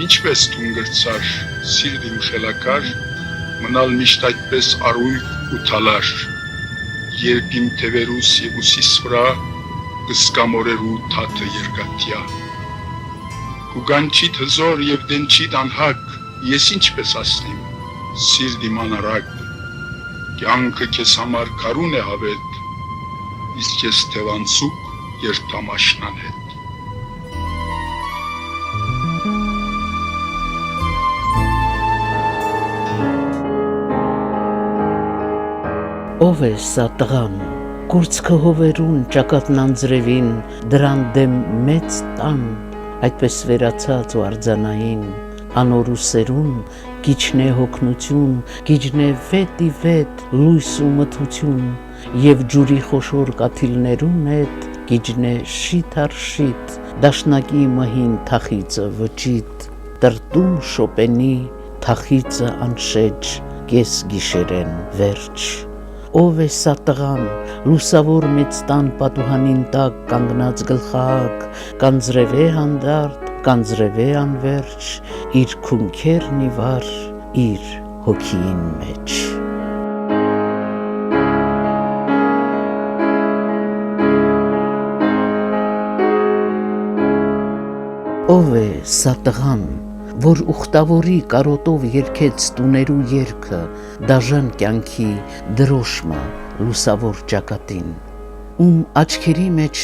ինչպես տուն գրցար, սիրտ իմ խելակար, մնալ միշտ այդպես առույգ ու թալար, երբ իմ թևերուս և ուսիս վրա կսկամորերու թաթը երկաթյա։ Կուգանչիտ հզոր և դենչիտ անհակ, ես ինչպես ասնիմ, սիրտ իմ անարակ, կյանքը քեզ համար քարուն է հավետ, իսկ ես թևանցուկ երդամաշնան հետ։ Ով է սա տղան, կուրծքը հովերուն, ճակատն անձրևին, դրան դեմ մեծ տան, այդպես վերացած ու արձանային, անոր ու սերուն, կիչն է հոգնություն, կիչն է վետ ի վետ, լույս ու մթություն, և ջուրի խոշոր կաթիլներուն հետ, կիչն է շիտ առ շիտ, դաշնակի մհին թախիծը վճիտ, տրտում շոպենի, թախիծը անշեջ, կես գիշերեն վերջ։ Ով է սա տղան, լուսավոր մեծ տան պատուհանին տակ կանգնած գլխահակ, կանձրևե հանդարտ, կանձրևե անվերջ, իր քունքերն ի վար, իր հոգիին մեջ։ Ով է սա տղան, որ ուխտավորի կարոտով երկեց տուներու երգը, դաժան կյանքի դրոշմը լուսավոր ճակատին, ում աչքերի մեջ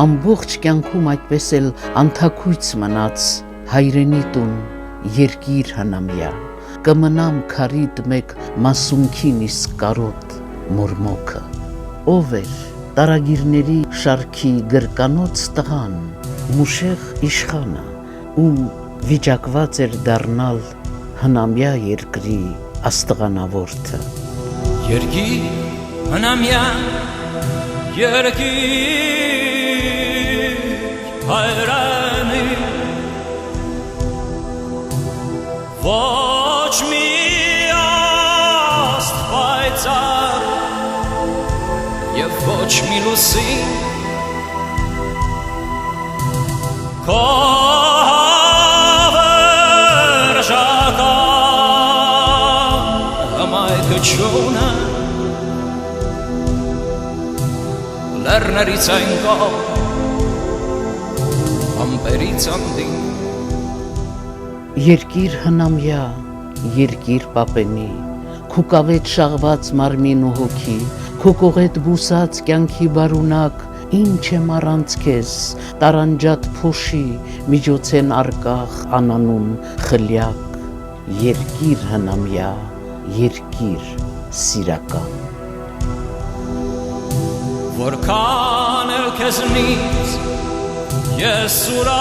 ամբողջ կյանքում այդպես էլ անթաքույց մնաց հայրենի տուն երկիր հնամյա, կմնամ քարիտ մեկ մասունքին իսկ կարոտ մորմոքը։ Ով էր տարագիրների շարքի գրկանոց տղան, մուշեղ իշխանը, ում վիճակված էր դառնալ հնամյա երկրի աստղանավորթը։ Երկիր հնամյա երկիր հայրանի, ոչ մի աստղայցար և ոչ մի լուսին, քո Չունը լեռներից այն կող ամպերից անդին Երկիր հնամյա, երկիր պապենի, քու կավետ շաղված մարմին ու հոգի, քու կողետ բուսած կյանքի բարունակ, ինչ եմ առանց քեզ, տարանջատ փոշի, միջոցեն արկախ անանուն խլյակ, երկիր հնամյա, երկիր սիրական։ Որքան էլ քեզնից ես ուրամ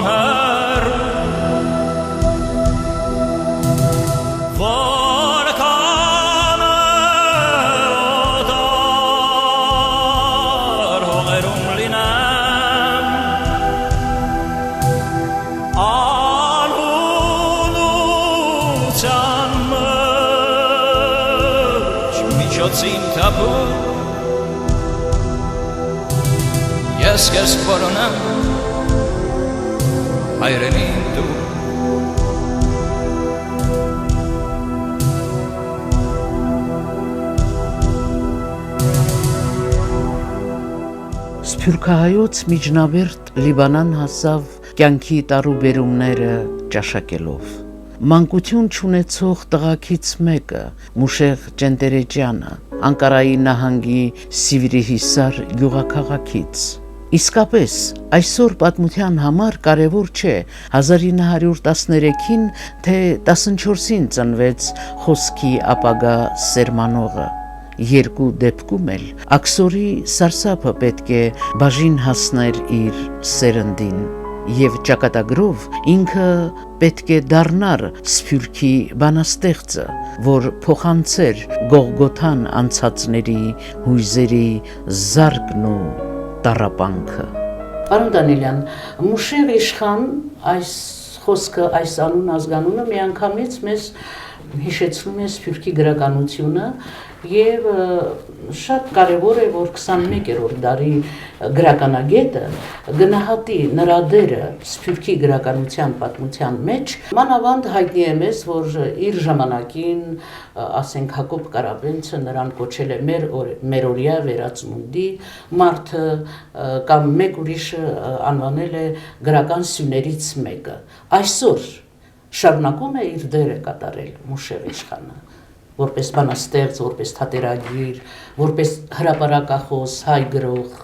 հեռու, որքան էլ օտար հողերում լինեմ, միջոցին թափում, ես քեզ կորոնեմ հայրենի դու։ Սփյուռքահայոց միջնաբերդ Լիբանան հասավ կյանքի տարուբերումները ճաշակելով։ Մանկություն չունեցող տղաքից մեկը, Մուշեղ Ջենտերեջյանը, Անկարայի նահանգի Սիվրիհիսար գյուղաքաղաքից։ Իսկապես, այսօր պատմության համար կարևոր չէ 1913-ին, թե 14-ին ծնվեց խոսքի ապագա սերմանողը։ Երկու դեպքում էլ աքսորի սարսափը պետք է բաժին հասներ իր սերնդին, և ճակատագրով ինքը պետք է դառնար Սփյուռքի բանաստեղծը, որ փոխանցեր Գողգոթան անցածների հույզերի զարկն ու տառապանքը։ Պարոն Դանիելյան, Մուշեղ իշխան այս խոսքը, այս անուն ազգանունը միանգամից մեզ հիշեցնում է Սփյուռքի գրականությունը Եվ շատ կարևոր է, որ 21-րդ դարի գրականագետը գնահատի նրա դերը Սփյուռքի գրականության պատմության մեջ, մանավանդ հայտնի է մեզ, որ իր ժամանակին, ասենք Հակոբ Կարապետյանը նրան կոչել է մերօրյա վերածնունդի մարդը կամ մեկ ուրիշը անվանել է գրական սյուներից մեկը։ Այսօր շարունակում է իր դերը կատարել Մուշեղ իշխանը, որպես բանաստեղծ, որպես թատերագիր, որպես հրապարակախոս, հայ գրող։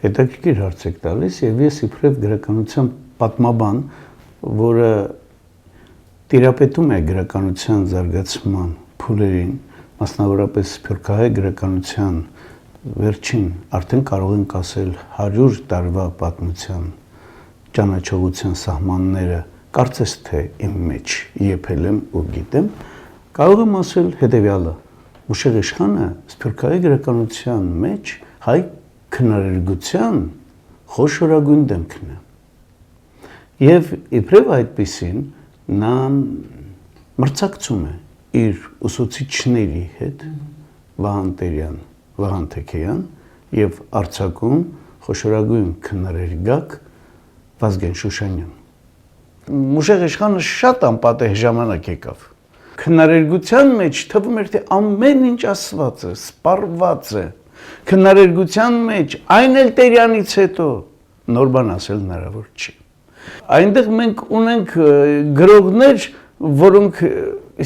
Հետաքրքիր հարց եք տալիս, եւ ես իբրև գրականության պատմաբան, որը տիրապետում է գրականության զարգացման փուլերին, մասնավորապես սփյուռքահայ գրականության վերջին, արդեն կարող ենք ասել 100 տարվա պատմության ճանաչողության սահմանները կարծես թե իմ մեջ եփել եմ ու գիտեմ, կարող եմ ասել հետևյալը. Մուշեղ իշխանը սփյուռքահայ գրականության մեջ հայ քննարկության խոշորագույն դեմքն է։ Եվ իբրև այդպիսին նա մրցակցում է իր ուսուցիչների հետ Վահան Տերյան, Վահան Թեքեյան եւ արձակում խոշորագույն քննարկակ Վազգեն Շուշանյան։ Մուշեղ իշխանը շատ անպատեհ ժամանակ եկավ։ Քննարկության մեջ թվում էր, թե ամեն ինչ ասված է, սպառված է։ Քննարկության մեջ այն էլ Տերյանից հետո նոր բան ասել հնարավոր չի։ Այնտեղ մենք ունենք գրողներ, որոնք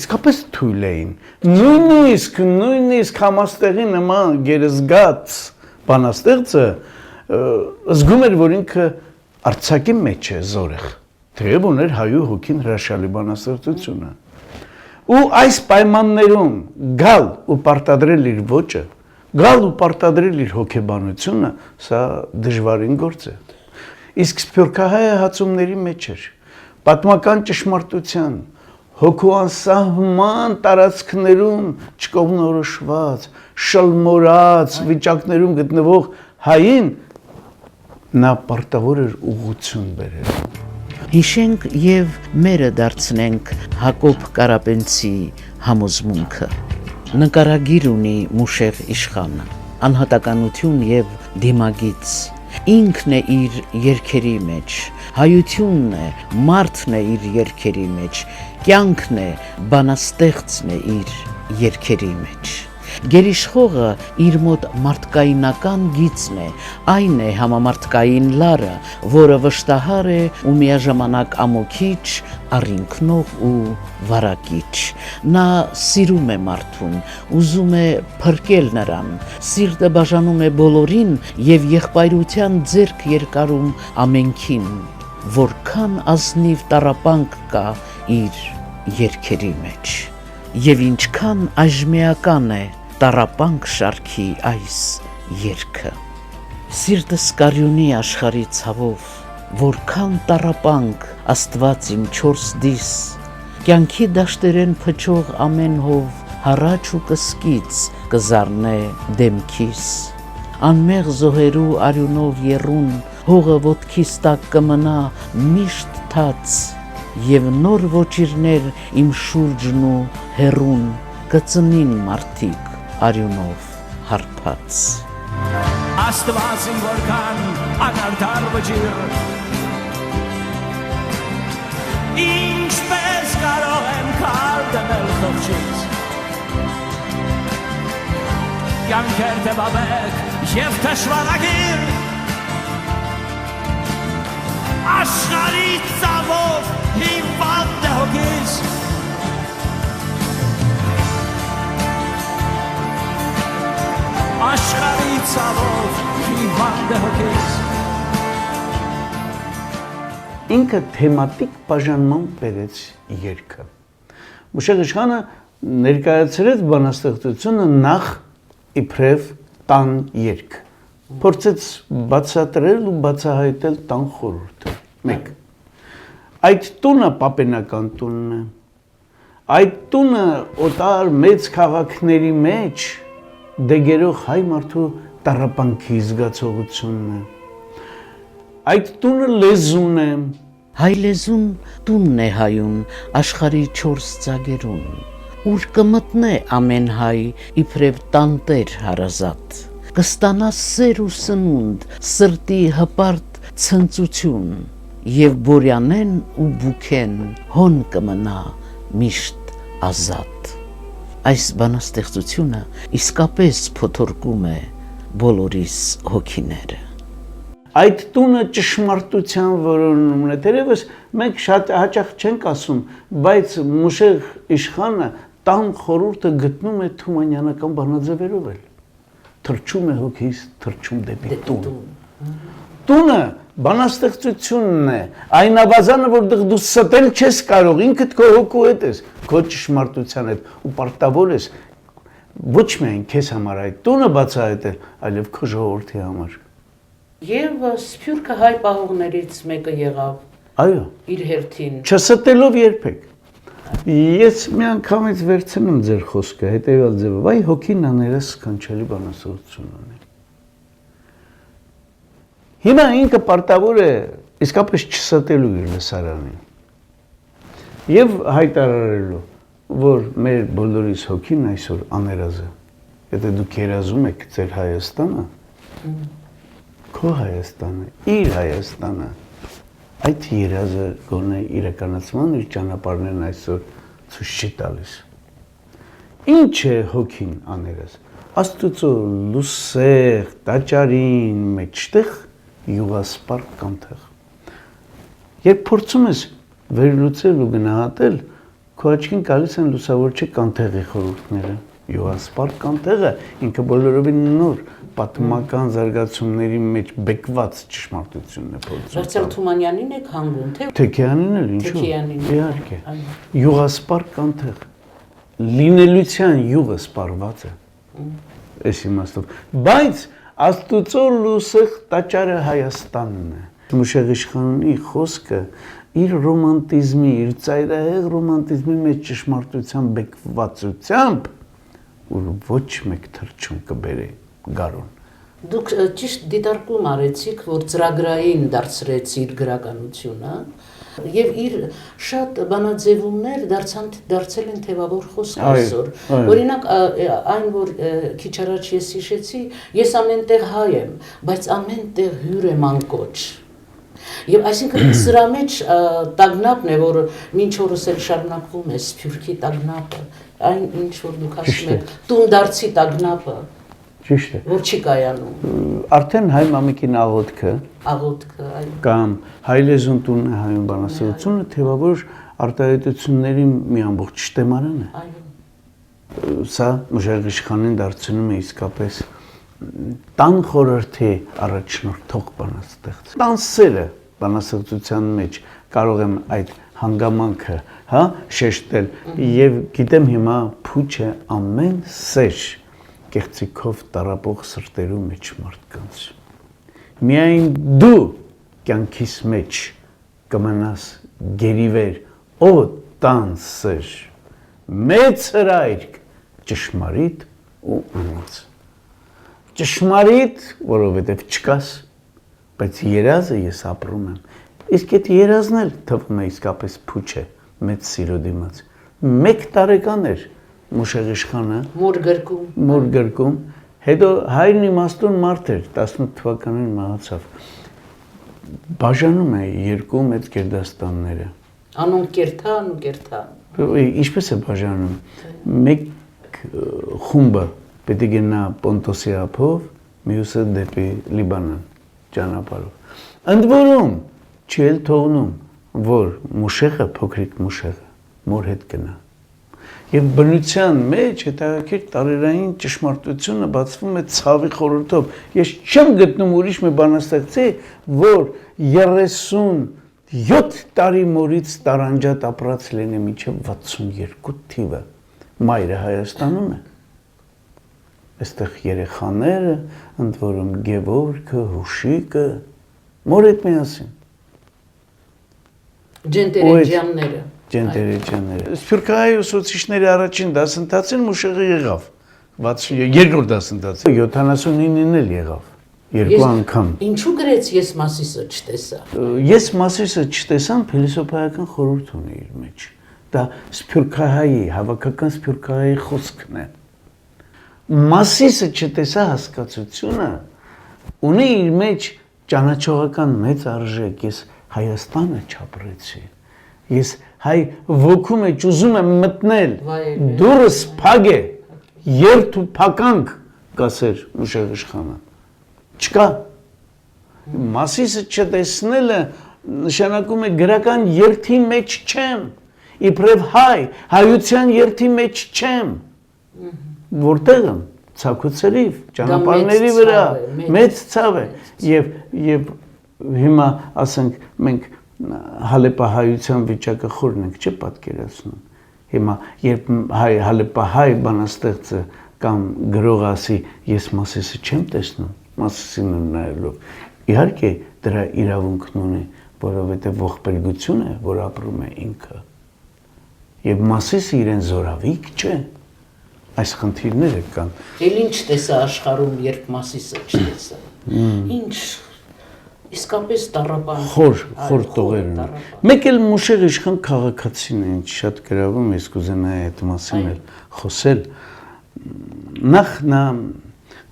իսկապես թույլ էին։ Նույնիսկ համաստեղի նման գերզգած բանաստեղծը զգում էր, որ ինքը արձակի մեջ է զորեղ։ Թեև ուներ հայու հոգին հրաշալի բանաստեղծությունը։ Ու այս պայմաններում գալ ու պարտադրել իր ոճը, գալ ու պարտադրել իր հոգեբանությունը, սա դժվարին գործ է։ Իսկ սփյուռքահայ հացումների մեջ էր, պատմական ճշմարտության, հոգու անսահման տարածքներում չկողմնորոշված, շլմորած վիճակներում գտնվող հային նա պարտավոր էր ուղղություն բերել։ Հիշենք եւ մերը դարձնենք Հակոբ Կարապետյանի համոզմունքը։ Նկարագիր ունի Մուշեղ իշխանը, անհատականություն եւ դիմագիծ։ Ինքն է իր երգերի մեջ, հայությունն է, մարդն է իր երգերի մեջ, կյանքն է, բանաստեղծն է իր երգերի մեջ։ Գերիշխողը իր մոտ մարդկայնական գիծն է, այն է համամարտկային լարը, որը վշտահար է ու միաժամանակ ամոքիչ, առինքնող ու վարակիչ։ Նա սիրում է մարդուն, ուզում է փրկել նրան, սիրտը բաժանում է բոլորին եւ եղբայրության ձեռք երկարում ամենքին, որքան ազնիվ տառապանք կա իր երգերի մեջ։ Եվ ինչքան այժմեական է տառապանք շարքի այս երգը։ Սիրտս կարյունի աշխարհի ցավով, որքան տառապանք Աստված իմ չորս դիս, կյանքի դաշտերեն փչող ամեն հով հառաչ ու կսկից կզառնե դեմքիս, անմեղ զոհերու արյունով եռուն հողը ոտքիս տակ կմնա միշտ թաց, եւ նոր ոչիրներ իմ շուրջն ու հեռուն կծնին մարդիկ արյունով հարբած։ Աստված իմ որքան անարդար վճիր, ինչպես կարող եմ քար դնել խղճից, կյանքեր տևաբեկ և թշվառագիր, աշխարհի ծավով հիվանդ է հոգիս, աշխարհի ծավով հիվանդ է հոգիս։ Ինքը թեմատիկ բաժանման բերեց երգը։ Մուշեղ իշխանը ներկայացրեց բանաստեղծությունը նախ իբրև տան երգ։ Փորձեց բացատրել ու բացահայտել տան խորհուրդը։ 1. Այդ տունը պապենական տունն է։ Այդ տունը օտար մեծ քաղաքների մեջ դեգերող հայ մարդու տառապանքի զգացողությունն է։ Այդ տունը լեզուն է։ Հայ լեզուն տունն է հայուն աշխարհի 4 ծագերուն։ ուր կմտնե ամեն հայ իբրև տանտեր հարազատ, կստանա սեր ու սնունդ, սրտի հպարտ ցնծություն, եւ բորյանեն ու բուքեն հոն կմնա միշտ ազատ։ Այս բանաստեղծությունը իսկապես փոթորկում է բոլորիս հոգիները։ Այդ տունը ճշմարտության որոնումն է, դերևս մենք շատ հաճախ չենք ասում, բայց Մուշեղ իշխանը տան խորհուրդը գտնում է թումանյանական բանաձևերով էլ։ Թրջում է հոգիս, թրջում դեպի տուն։ Տունը բանաստեղծությունն է, այն ավազանը, որտեղ դու ստել չես կարող, ինքդ քո հոգու հետ ես, քո ճշմարտության հետ ու պարտավոր ես ոչ միայն քեզ համար այդ տունը բացահայտել, այլև քո ժողովրդի համար։ Եվ Սփյուռքը հայ պահողներից մեկը եղավ։ Այո։ Իր հերթին։ Չստելով երբեք։ Ես մի անգամից վերցնում ձեր խոսքը, հետևյալ ձևով, այ հոգին աներս սքանչելի բանաստեղծություն ունի։ Հիմա ինքը պարտավոր է իսկապես չստելու իր լսարանին եւ հայտարարելու, որ մեր բոլորիս հոգին այսօր աներազ է։ Եթե դուք երազում եք ձեր Հայաստանը, քո Հայաստանը, իր Հայաստանը, այդ երազը գոնե իրականացման իր ճանապարհներն այսօր ցույց չի տալիս։ Ինչ է հոգին աներազ։ Աստծո լուսեղ, տաճարին մեջտեղ յուղասպար կանթեղ։ Երբ փորձում ես վերլուծել ու գնահատել, քո աչքին գալիս են լուսավորչի կանթեղի խորհուրդները։ Յուղասպար կանթեղը ինքը բոլորովին նոր պատմական զարգացումների մեջ բեկված ճշմարտությունն է փորձում։ Վարդգել Թումանյանին եք հանգում, թե Թեքյանին էլ ինչու։ Թեքյանին։ Իհարկե։ Յուղասպար կանթեղ։ Լինելության յուղը սպառված է։ Այս իմաստով։ Բայց Աստուծո լուսեղ տաճարը Հայաստանն է։ Մուշեղ իշխանի խոսքը իր ռոմանտիզմի, իր ծայրահեղ ռոմանտիզմի մեջ ճշմարտության բեկվածությամբ, որ ոչ մեկ թրջուն կբերի գարուն։ Դուք ճիշտ դիտարկում արեցիք, որ ծրագրային դարձրեց իր գրականությունը եւ իր շատ բանաձևումներ դարձել են թևավոր խոսք այսօր։ Օրինակ այն, որ քիչ առաջ ես հիշեցի, ես ամենտեղ հայ եմ, բայց ամենտեղ հյուր եմ անկոչ։ Եվ այսինքն սրա մեջ տագնապն է, որ մինչ օրս էլ շարունակվում է Սփյուռքի տագնապը, այն ինչ որ դուք ասում եք, տունդարձի տագնապը։ Ճիշտ է։ Որ չի կայանում։ Արդեն հայ մամիկին աղոթքը, այո, կամ հայ լեզուն տունն է հայոց բանաստեղծությունը թևավոր արտահայտությունների մի ամբողջ շտեմարան է։ այո։ Սա Մուշեղ իշխանին դարձնում է իսկապես տան խորհրդի առաջնորդող բանաստեղծ։ Տան սերը բանաստեղծության մեջ կարող եմ այդ հանգամանքը, շեշտել եւ գիտեմ հիմա փուչ է ամեն սեր կեղծիքով տարապող սրտերու մեջ մարդկանց։ Միայն դու կյանքիս մեջ կմնաս գերիվեր, ով տան սեր, մեծ հրայք, ճշմարիտ ու անոնց։ Ճշմարիտ, որովհետև չկաս, բայց երազը ես ապրում եմ։ Իսկ այդ երազն էլ թվում է իսկապես փուչ է, մեծ սիրո դիմաց։ 1 տարեկան էր Մուշեղ իշխանը մոր գրկում, հետո հայրն իմաստուն մարդ էր, 18 թվականին մահացավ։ Բաժանում է երկու մեծ գերդաստանները։ Անուն կերթան ու կերթան։ Ինչպես է բաժանում։ Մեկ խումբը պետք է գնա Պոնտոսի ափով, մյուսը դեպի Լիբանան ճանապարհով։ Ընդ որում չի էլ թողնում, որ Մուշեղը, փոքրիկ Մուշեղը մոր հետ գնա։ Եվ բնության մեջ հետաքրքիր տարերային ճշմարտությունը բացվում է ցավի խորհրդով։ Ես չեմ գտնում ուրիշ մի բանաստեղծի, որ 37 տարի մորից տարանջատ ապրած լինի մինչև 62 թիվը։ Մայրը Հայաստանում է։ Այստեղ երեխաները, ընդ որում Գևորգը, Հուշիկը, մոր հետ միասին։ Ջենտերեջյանները։ Սփյուռքահայ ուսուցիչների առաջին դասընթացին Մուշեղը եղավ, 62 դասընթացին, 79-ին էլ եղավ, երկու անգամ։ Ինչու գրեց ես Մասիսը չտեսա։ Ես Մասիսը չտեսամ, փիլիսոփայական խորհուրդ ունի իր մեջ։ դա սփյուռքահայի, հավաքական սփյուռքահայի խոսքն է։ Մասիսը չտեսա հասկացությունը ունի իր մեջ ճանաչողական մեծ արժեք։ Ես Հայաստանը չապրեցի։ Ես հայ ոգու մեջ ուզում եմ մտնել, դուրս փակ է, երթ ու փականք կասեր Մուշեղ իշխանը։ Չկա։ Մասիսը չտեսնելը նշանակում է գրական երթի մեջ չեմ, իբրև հայ, հայության երթի մեջ չեմ։ Որտեղ եմ, ցավոցերիվ, ճանապարհների վրա, մեծ ցավ է, եւ հիմա ասենք մենք հալեպահայության վիճակը խորն ենք, չէ՞ պատկերացնում։ Հիմա երբ հալեպահայ բանաստեղծը կամ գրողը ասի, ես Մասիսը չեմ տեսնում, Մասիսին եմ նայելով, իհարկե դրա իրավունքն ունի, որովհետև ողբերգություն է, որ ապրում է ինքը։ Եվ Մասիսը իրեն զորավիք չէ։ Այս խնդիրները կան։ Էլ ինչ տեսա աշխարհում, երբ Մասիսը չտեսա։ Ինչ իսկապես տառապան։ Խոր տողեր ունի։ Մեկ էլ Մուշեղ իշխան քաղաքացին է, ինչ շատ գրավում է, իսկ ուզենայի այդ մասին էլ խոսել։ Նախ նա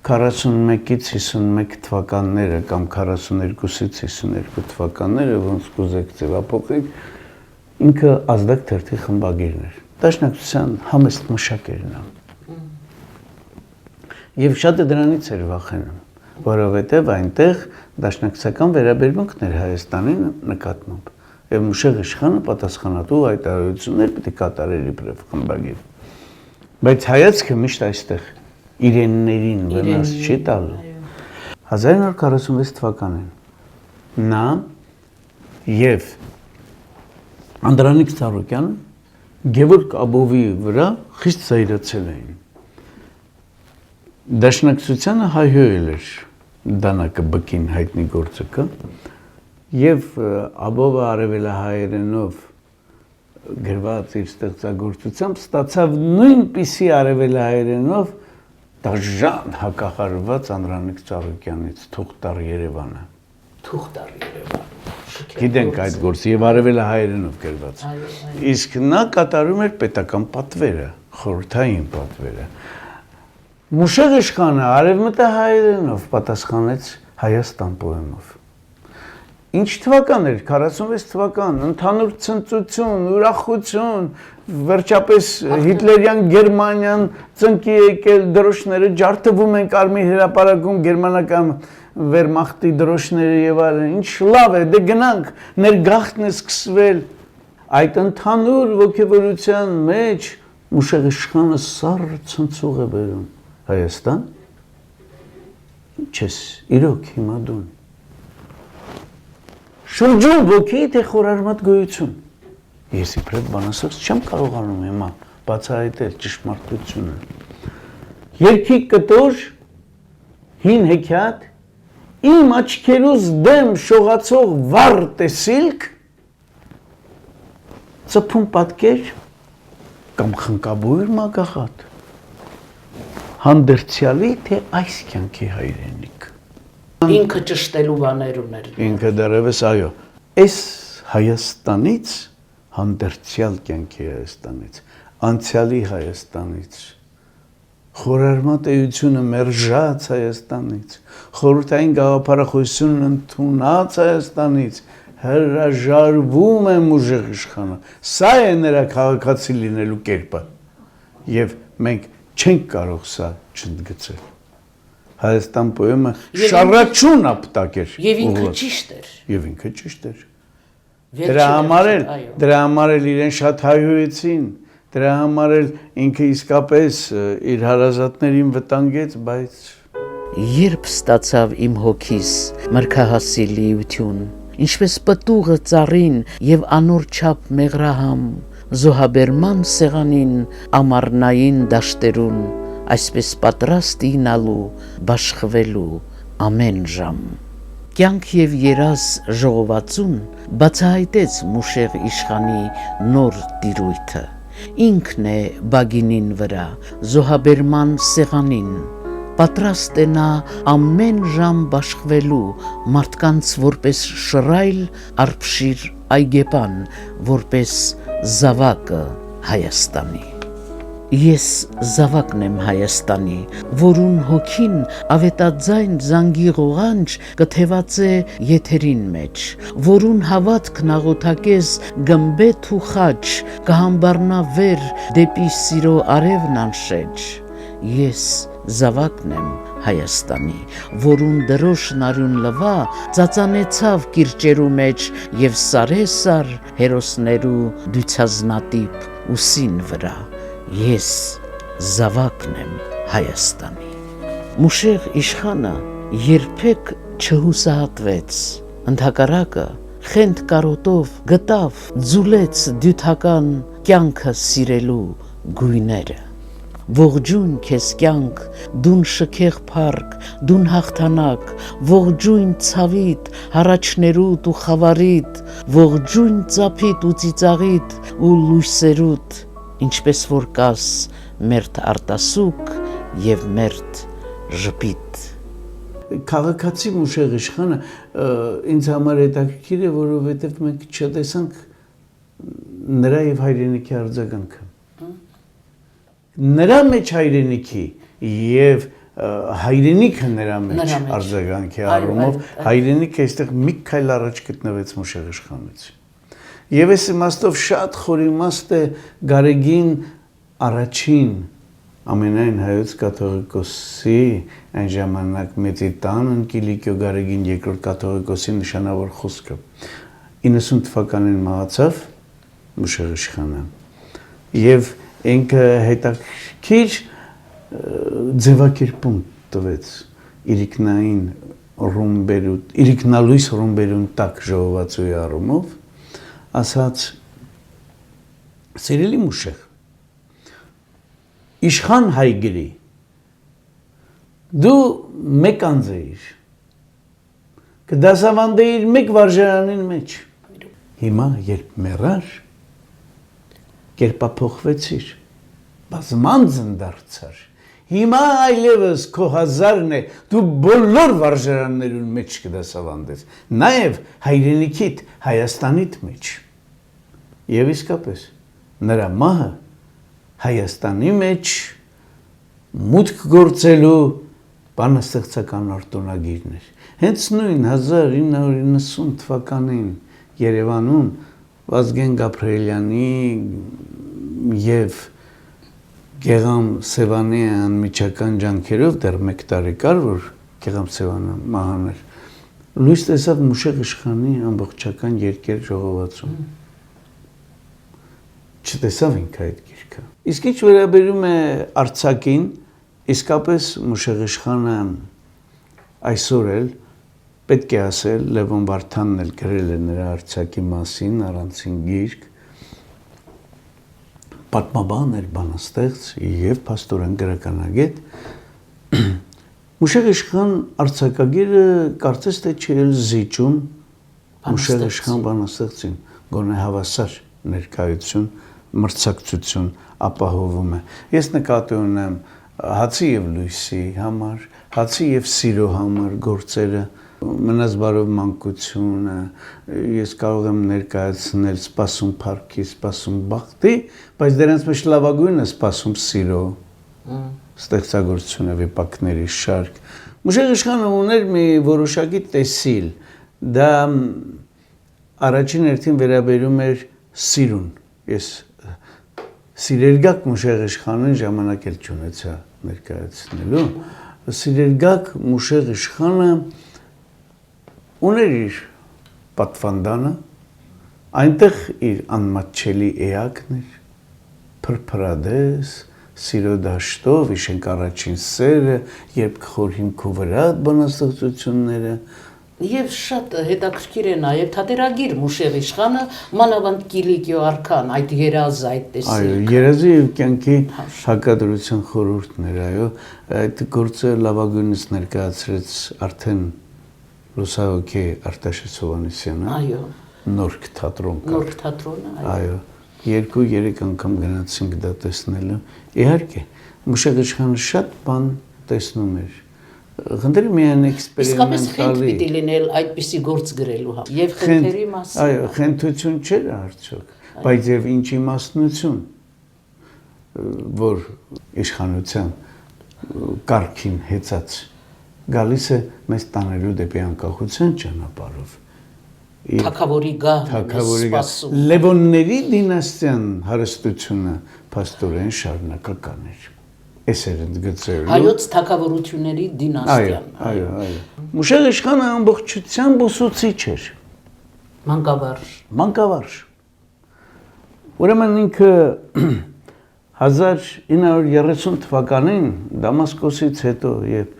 41-ից 51 թվականները կամ 42-ից 52 թվականները, ոնց կուզեք ձևափոխեք, ինքը ազդակ թերթի խմբագիրն էր։ Դաշնակցության համեստ մշակերն է։ Եվ շատը դրանից էր վախենում, որովհետև այնտեղ դաշնակցական վերաբերմունքն էր Հայաստանին նկատմամբ, եւ Մուշեղ իշխանը պատասխանատու հայտարարություններ պիտի կատարեր իբրև խմբագիր։ Բայց հայացքը միշտ այստեղ իրեններին վնաս չի տալու։ 1946 թվականին նա եւ Անդրանիկ Ծառուկյանը Գևորգ Աբովի վրա խիստ զայրացել էին։ Դաշնակցությանը հայհոյել էր դանակը բկին հայտնի գործը եւ Աբովը արևելահայերենով գրված իր ստեղծագործությամբ ստացավ նույնպիսի արևելահայերենով դաժան հակախարված Անդրանիկ Ծառուկյանից թուղթ տար Երևանը։ Թուղթ տար Երևան։ Գիտենք այդ գործը եւ արևելահայերենով գրված։ Իսկ նա կատարում էր պետական պատվերը, խորհրդային պատվերը։ Մուշեղ իշխանը արևմտահայերենով պատասխանեց Հայաստան պոեմով։ Ինչ թվական էր, 46 թվական, ընդհանուր ցնծություն, ուրախություն, վերջապես հիտլերյան Գերմանիան ծնկի եկել, դրոշները ջարդվում են Կարմիր հրապարակում գերմանական վերմախտի դրոշները եւ այլն, ինչ լավ է, դե գնանք, ներգաղթն է սկսվել։ Այդ ընդհանուր ոգևորության մեջ Մուշեղ իշխանը սառը ցնցուղ է բերում Հայաստան։ Ինչ ես, իրոք հիմա դուն։ Շրջում ոգի թե խորարմատ գոյություն։ Ես իբրև բանասած չեմ կարողանում հիմա բացահայտել ճշմարտությունը։ Երկի կտոր, հին հեքիաթ, իմ աչքերուս դեմ շողացող վառ տեսիլք, ծփում պատկեր կամ խնկաբույր մագաղատ, հանդերձյալի թե այս կյանքի հայրենիք։ Ինքը ճշտելու բաներ ուներ։ Ինքը դեռևս այո, այս Հայաստանից, հանդերձյալ կյանքի Հայաստանից, անցյալի Հայաստանից, խորարմատ էությունը մերժած Հայաստանից, խորհրդային գաղափարախոսությունն ընդունած Հայաստանից հրաժարվում է Մուշեղ իշխանը։ Սա է նրա քաղաքացի լինելու կերպը։ Եվ մենք չենք կարող սա չընդգծել։ Հայաստան պոեմը շարաչուն ապտակ էր։ Եվ ինքը ճիշտ էր։ Եվ ինքը ճիշտ էր։ Դրա համար էլ իրեն շատ հայհոյեցին, դրա համար էլ ինքը իսկապես իր հարազատներին վտանգեց, բայց երբ ստացավ իմ հոգիս մրգահասի լիություն, ինչպես պտուղը ծառին եւ անոր չափ մեղրահամ, զոհաբերման սեղանին ամառնային դաշտերուն, այսպես պատրաստ ինալու, բաշխվելու ամեն ժամ։ Կյանք եւ երազ ժողովածուն բացահայտեց Մուշեղ իշխանի նոր տիրույթը։ Ինքն է բագինին վրա, զոհաբերման սեղանին, պատրաստ է նա ամեն ժամ բաշխվելու, մարդկանց որպես շռայլ արբշիր այգեպան, որպես զավակը Հայաստանի։ Ես զավակն եմ Հայաստանի, որուն հոգին ավետաձայն զանգի ղողանջ կթևած է եթերին մեջ, որուն հավատքն աղոթակես գմբեթ ու խաչ, կհամբարնա վեր դեպի սիրո արևն անշեջ։ Ես զավակն եմ Հայաստանի, որուն դրոշն արյուն լվա ծածանեցավ կիրճերու մեջ և սարեսար հերոսներու դյուցազնատիպ ուսին վրա։ Ես զավակն եմ Հայաստանի։ Մուշեղ իշխանը երբեք չհուսահատվեց, ընդհակառակը խենթ կարոտով գտավ, ձուլեց դյութական կյանքը սիրելու գույները։ Ողջույն քեզ կյանք, դուն շքեղ փառք, դուն հաղթանակ, ողջույն ցավիտ, հառաչներուտ ու խավարիտ, ողջույն ծափիտ ու ծիծաղիտ ու լույսերուտ, ինչպես որ կաս մերթ արտասուկ և մերթ ժպիտ։ Քաղաքացի Մուշեղ իշխանը ինձ համար հետաքրքիր է, որովհետև մենք չտեսանք նրա եւ հայրենիքի արձագանքը։ Նրա մեջ հայրենիքի եւ հայրենիքը նրա մեջ արձագանքի առումով հայրենիքը այստեղ մի քայլ առաջ գտնվեց Մուշեղ իշխանից։ Եվ այս իմաստով շատ խոր իմաստ է Գարեգին առաջին ամենայն հայոց կաթողիկոսի այն ժամանակ մեծի տան Կիլիկիո Գարեգին երկրորդ կաթողիկոսի նշանավոր խոսքը 90 թվականին մահացավ Մուշեղ իշխանը եւ ինքը հետաքրքիր ձևակերպում տվեց իրիկնալույս ռումբերուն տակ ժողովածուի առումով, ասաց սիրելի Մուշեղ, իշխան հայ գրի, դու մեկ անձ էիր, կդասավանդեիր մեկ վարժարանին մեջ, հիմա երբ մեռար, կերպափոխվեցիր, բազմանձն դարձար, հիմա այլևս քո հազարն է, դու բոլոր վարժարաններուն մեջ կդասավանդես, նաև հայրենիքիդ Հայաստանիդ մեջ, և իսկապես նրա մահը Հայաստանի մեջ մուտք գործելու բանաստեղծական արտոնագիրն էր, հենց նույն 1990 թվականին Երևանում Վազգեն Գաբրիելյանի և Գեղամ Սևանի անմիջական ջանքերով դեռ մեկ տարի կար, որ Գեղամ Սևանը մահաներ, լույս տեսավ Մուշեղ իշխանի ամբողջական երկեր ժողովածում։ Չտեսավ ինքը այդ գիրքը։ Իսկ ինչ վերաբերում է արձակին, իսկապես Մուշեղ իշխանը այսօր էլ պետք է ասել, Լևոն Վարդանն էլ գրել է նրա արձակի մասին, առանցին գիրք, պատմաբան էր, բանաստեղծ և փաստորեն գրականագետ, Մուշեղ իշխան արձակագիրը կարծես թե չի էլ զիջում Մուշեղ իշխան բանաստեղծին, գոնե հավասար ներկայություն, մրցակցություն ապահովում է։ Ես նկատի ունեմ հացի և լույսի համար, հացի և սիրո համար գործերը, մնաց բարով մանկությունը, ես կարող եմ ներկայացնել սպասում փառքի, սպասում բախտի, բայց դրանց մեջ լավագույնը սպասում սիրո, ստեղծագործությունը վիպակների շարք։ Մուշեղ իշխանը ուներ մի որոշակի տեսիլ, դա առաջին հերթին վերաբերում էր սիրուն, ես սիրերգակ Մուշեղ իշխանին ժամանակ էլ չունեցա ներկայացնելու, սիրերգակ Մուշեղ իշխանը ուներ իր պատվանդանը, այնտեղ իր անմատչելի էակն էր, փրփրադես, սիրո դաշտով, իշենք առաջին սերը, երբ կխոր հիմքու վրա բանաստեղծությունները, Եվ շատ հետաքրքիր է նաև թատերագիր Մուշեղ իշխանը, մանավանդ Կիլիկիո արքան, այդ երազը, այդ տեսիլքը։ Այո, երազի և կյանքի հակադրության խորհուրդն էր, այո, այդ գործը լավագույնս ներկայացրեց արդեն լուսահոգի Արտաշես Հովհաննիսյանը, Նորք թատրոնը, այո, 2-3 անգամ գնացինք դա տեսնելու, իհարկե, Մուշեղ իշխանը շատ բան տեսնում էր, խնդրի միայն էքսպերիմենտալի։ Իսկապես խենթ պիտի լինել այդպիսի գործ գրելու համ, և խենթերի մասին։ Այո, խենթություն չէր արդյոք, բայց եւ ինչ իմաստնություն, որ իշխանության կարգին հեծած գալիս է մեզ տանելու դեպի անկախության ճանապարհով։ Թագավորի գահն է սպասում։ Լևոնների դինաստիան հարստությունը փաստորեն շարունակական էր։ Էս էր ընդգծել։ Հայոց թագավորությունների դինաստիան։ Այո։ Մուշեղ իշխանը ամբողջությամբ ուսուցիչ էր։ Մանկավարժ։ Ուրեմն ինքը 1930 թվականին Դամասկոսից հետո երբ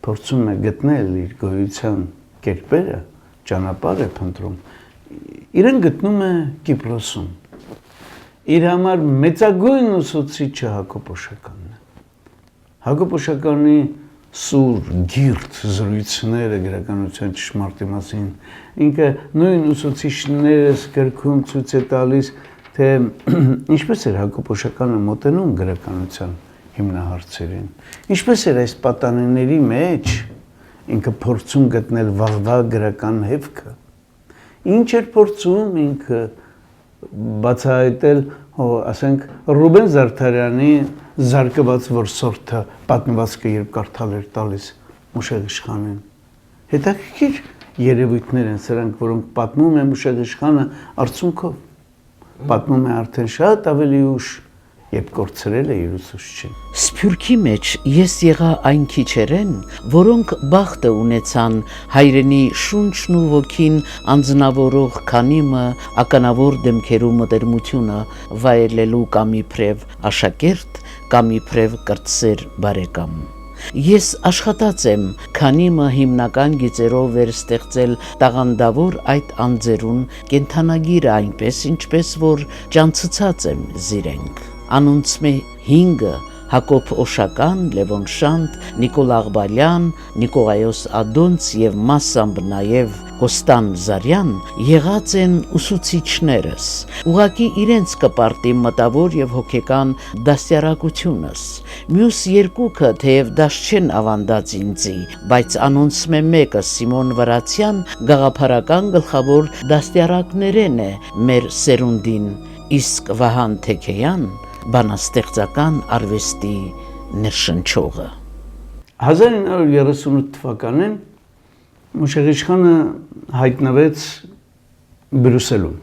փորձում է գտնել իր գոյության կերպերը, ճանապարհը փնտրում, իրեն գտնում է Կիպրոսում։ Իր համար մեծագույն ուսուցիչը Հակոբ Օշականն է։ Հակոբ Օշականի սուր, գիրտ զրույցները գրականության ճշմարտի մասին, ինքը նույն ուսուցիչներս գրքում ցույց է տալիս, թե ինչպես էր Հակոբ Օշականը մոտենում գրականության հիմնահարցերին, ինչպես էր այս պատանիների մեջ ինքը փորձում գտնել վաղվա գրական հեվքը, ինչ էր փորձում ինքը բացահայտել, ասենք, Ռուբեն Զարդարյանի զարկված որսորդը պատմվածքը երբ կարդալ էր տալիս Մուշեղ իշխանին։ Հետաքրքիր երևույթներ են սրանք, որոնք պատմում է Մուշեղ իշխանը արցունքով, պատմում է արդեն շատ ավելի ուշ, երբ կորցրել է իր ուսուցչին։ Սփյուռքի մեջ ես եղա այն քիչերեն, որոնք բախտը ունեցան հայրենի շունչն ու ոգին անձնավորող քանիմը, ականավոր դեմքերու մտերմությունը վայելելու կամ իբրև աշակերտ, կամ իբրև կրտսեր բարեկամ։ Ես աշխատած եմ քանիմը հիմնական գիծերով վերստեղծել տաղանդավոր այդ անձերուն կենթանագիրը այնպես, ինչպես որ ճանցցած եմ զիրենք։ Անոնցմե 5-ը Հակոբ Օշական, Լևոն Շանտ, Նիկոլ Աղբալյան, Նիկողայոս Ադոնց եւ մասամբ նաեւ Կոստան Զարյան եղած են ուսուցիչներս, ուղակի իրենց կպարտի մտավոր եւ հոգեկան դաստիարակությունս։ Մյուս երկուքը թեև դաշ չեն ավանդած ինձի, բայց անոնցմե մեկը Սիմոն Վրացյան գաղափարական գլխավոր դաստիարակներեն է մեր սերունդին, իսկ Վահան Թեքեյան բանաստեղծական արվեստի ներշնչողը։ 1938 թվականին Մուշեղ իշխանը հայտնվեց Բրյուսելում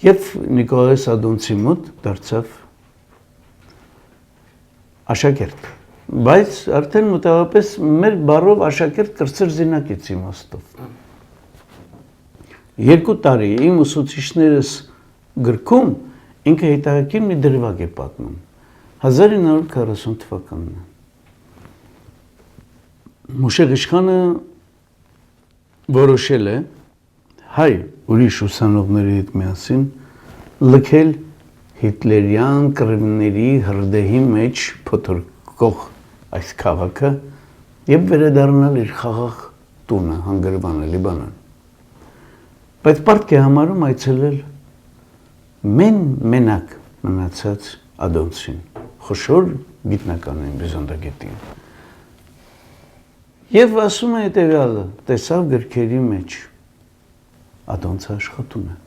եւ Նիկողայոս Ադոնցի մոտ դարձավ աշակերտ, բայց արդեն մոտավորապես մեր բառով աշակերտ կրծեր զինակից իմաստով։ 2 տարի իմ ուսուցիչներս գրքում ինքը հետաքրքիր մի դրվագ է պատմում 1940 թվականն է։ Մուշեղ իշխանը որոշել է հայ ուրիշ ուսանողների հետ միասին լքել հիտլերյան կռիվների հրդեհի մեջ փոթորկող այս քաղաքը եւ վերադառնալ իր խաղաղ տունը Հանգրվանը, Լիբանան։ Բայց պարտք է համարում այցելել մենակ մնացած Ադոնցին, խոշոր գիտնականին, բյուզանդագետին։ Եվ ասում է հետևյալը, տեսավ գրքերի մեջ Ադոնցը աշխատում է։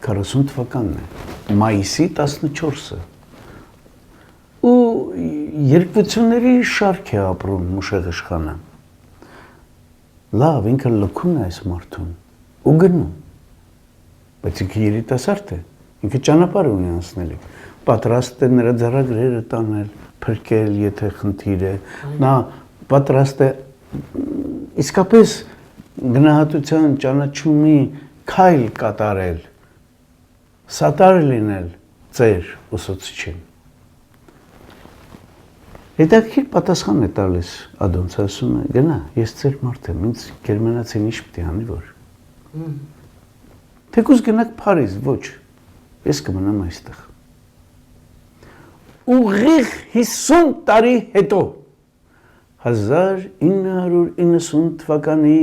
40 թվականն է, մայիսի 14-ը։ Ու երկվությունների շարք է ապրում Մուշեղ իշխանը։ Լավ, ինքը լքում է այս մարդուն ու գնում։ Բայց ինքը երիտասարդ է, ինքը ճանապարհ ունի անցնելի, պատրաստ է նրա ձեռագրերը տանել, փրկել, եթե խնդիր է, նա պատրաստ է իսկապես գնահատության ճանաչումի քայլ կատարել, սատար լինել ծեր ուսուցիչին։ Հետաքրքիր պատասխան է տալիս Ադոնցը, ասում է, գնա, ես ծեր մարդ եմ, ինձ գերմանացին ինչ պիտի անի որ։ Թեկուզ գնաք Փարիզ, ոչ, ես կմնամ այստեղ։ Ուղիղ 50 տարի հետո 1990 թվականի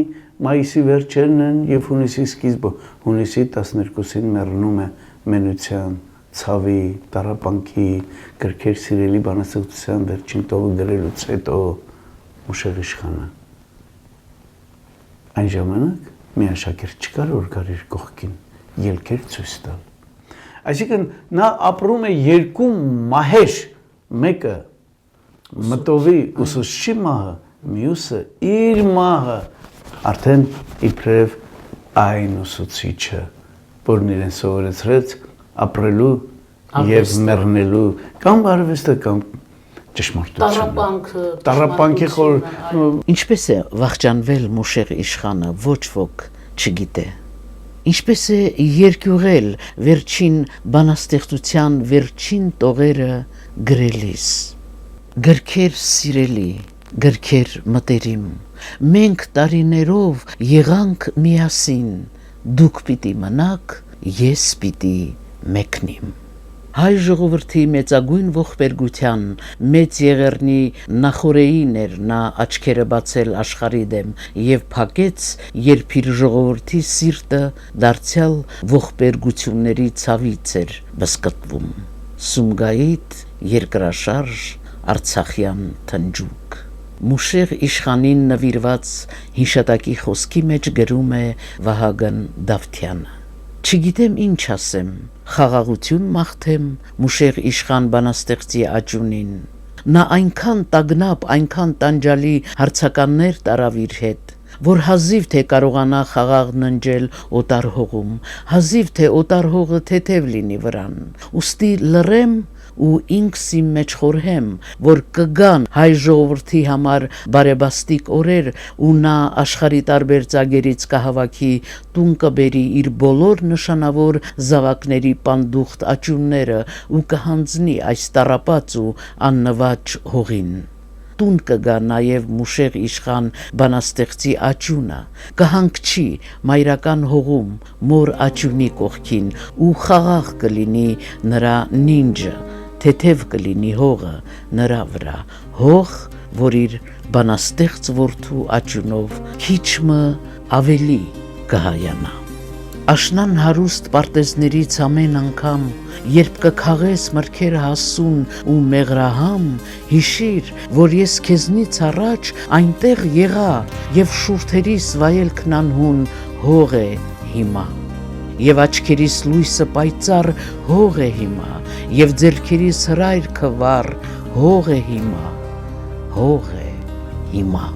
մայիսի վերջերն են եւ հունիսի սկիզբը, հունիսի 12-ին մեռնում է մենության, ցավի, տառապանքի, գրքեր սիրելի բանաստեղծության վերջին տողը գրելուց հետո Մուշեղ իշխանը։ Այն ժամանակ մի աշակերտ չկար, որ գար իր կողքին ելքեր ցույց տալ։ Այսինքն նա ապրում է երկու մահեր, մեկը մտովի ուսուցչի մահը, մյուսը իր մահը, արդեն իբրև այն ուսուցիչը, որն իրեն սովորեցրեց ապրելու եւ մեռնելու կամ արվեստը կամ ճշմարտությունը։ Տառապանքի խոր Ինչպես է վախճանվել Մուշեղ իշխանը, ոչ ոք չգիտե։ Ինչպես է երկյուղել վերջին բանաստեղծության վերջին տողերը գրելիս։ Գրքեր սիրելի, գրքեր մտերիմ, մենք տարիներով եղանք միասին, դուք պիտի մնաք, ես պիտի մեկնիմ։ Հայ ժողովրդի մեծագույն ողբերգության մեծ եղեռնի նախորեին էր նա աչքերը բացել աշխարհի դեմ եւ փակեց, երբ իր ժողովրդի սիրտը դարձյալ ողբերգությունների ցավից էր բսկտվում։ Սումգայիթ երկրաշարժ Արցախյան թնջուկ։ Մուշեղ իշխանին նվիրված հիշատակի խոսքի մեջ գրում է Վահագն Դավթյանը։ Չգիտեմ ինչ ասեմ, խաղաղություն մաղթեմ Մուշեղ իշխան բանաստեղծի աճունին։ Նա այնքան տագնապ, այնքան տանջալի հարցականներ տարավ իր հետ, որ հազիվ թե կարողանա խաղաղ ննջել օտար հողում, հազիվ թե օտար հողը թեթև լինի վրան, ուստի լռեմ ու ինքս իմ մեջ խորհեմ, որ կգան հայ ժողովրդի համար բարեբաստիկ օրեր ու նա աշխարհի տարբեր ծագերից կհավաքի տուն կբերի իր բոլոր նշանավոր զավակների պանդուխտ աճունները ու կհանձնի այս տառապած ու աննվաճ հողին։ Տուն կգա նաև Մուշեղ իշխան բանաստեղծի աճունը, կհանգչի մայրական հողում մոր աճունի կողքին ու խաղաղ կլինի նրա նինջը, թեթև կլինի հողը նրա վրա, հող, որ իր բանաստեղծ որդու աճունով քիչմը ավելի կհայանա։ Աշնան հարուստ պարտեզներից ամեն անգամ, երբ կքաղես մրգերը հասուն ու մեղրահամ, հիշիր, որ ես քեզնից առաջ այնտեղ եղա եւ շուրթերիս վայելքն անհուն հող է հիմա։ Եվ աչքերիս լույսը պայծառ հող է հիմա, եւ ձեռքերիս հրայրքը վառ հող է հիմա, հող է հիմա։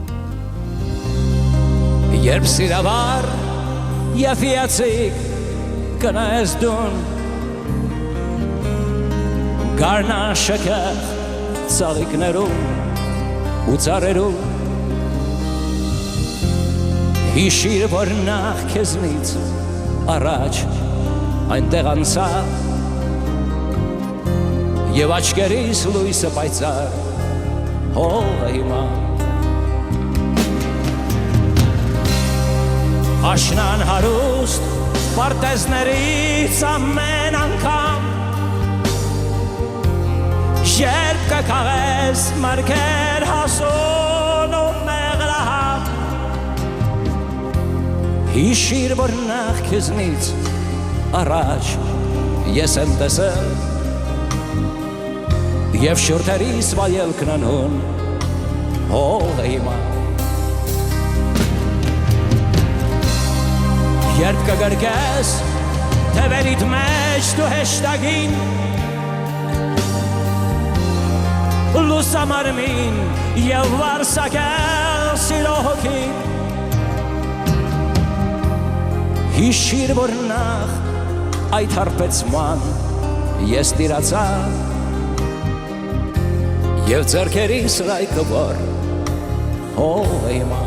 Երբ սիրավար եւ հիացիկ կնայես դուն գարնան շքեղ ծաղիկներում ու ծառերում հիշիր, որ նախ քեզնից առաջ այնտեղ անցա եւ աչքերիս լույսը պայծառ հող է հիմա։ Աշնան հարուստ պարտեզներից ամեն անգամ երբ կքաղես մրգեր հասուն ու մեղրահամ հիշիր, որ նախ քեզնից առաջ ես եմ տեսել եւ շուրթերիս վայելքն անհուն հող է հիմա։ Երբ կգրկես թևերիդ մեջ դու հեշտագին լուսամարմին եւ վարսակել սիրո հոգին հիշիր, որ նախ այդ հարբեցման ես տիրացա եւ ձեռքերիս ռայքը որ հող է հիմա։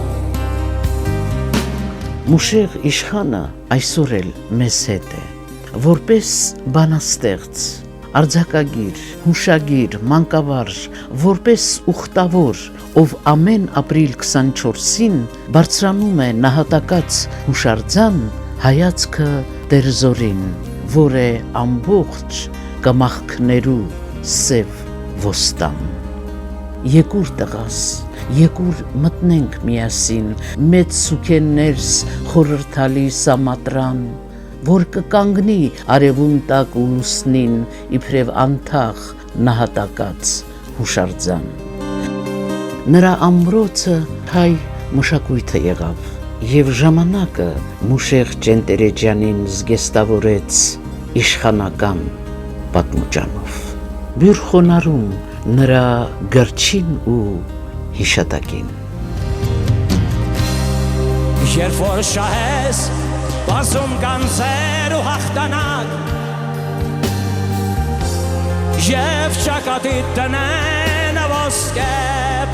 Մուշեղ իշխանը այսօր էլ մեզ հետ է, որպես բանաստեղծ, արձակագիր, հուշագիր, մանկավարժ, որպես ուխտավոր, ով ամեն ապրիլ 24-ին բարձրանում է նահատակած հուշարձան հայացքը Տերզորին, որ է ամբողջ կմախքներու սև ոստան։ Եկուր տղաս, եկուր մտնենք միասին մեծ սուքեններս խորհրդալի սամատրան, որ կկանգնի արևուն տակ ու լուսնին իբրև անթաղ նահատակած հուշարձան։ Նրա ամրոցը հայ մշակույթը եղավ, Եվ ժամանակը Մուշեղ Ճենտերեջյանին զգեստավորեց իշխանական պատմուճանով։ Բյուր խոնարհում նրա գրչին ու հիշատակին։ Երբ որ շահես բազում կանցեր ու հաղթանակ Եվ ճակատիդ տնեն ոսկե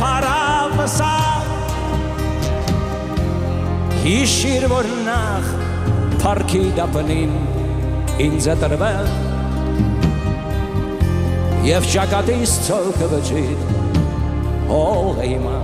պարավսակ Հիշիր, որ նախ պարքի դապնին ինձ է տրվել Եվ ճակատիս ծորքը վջիդ հող է հիմա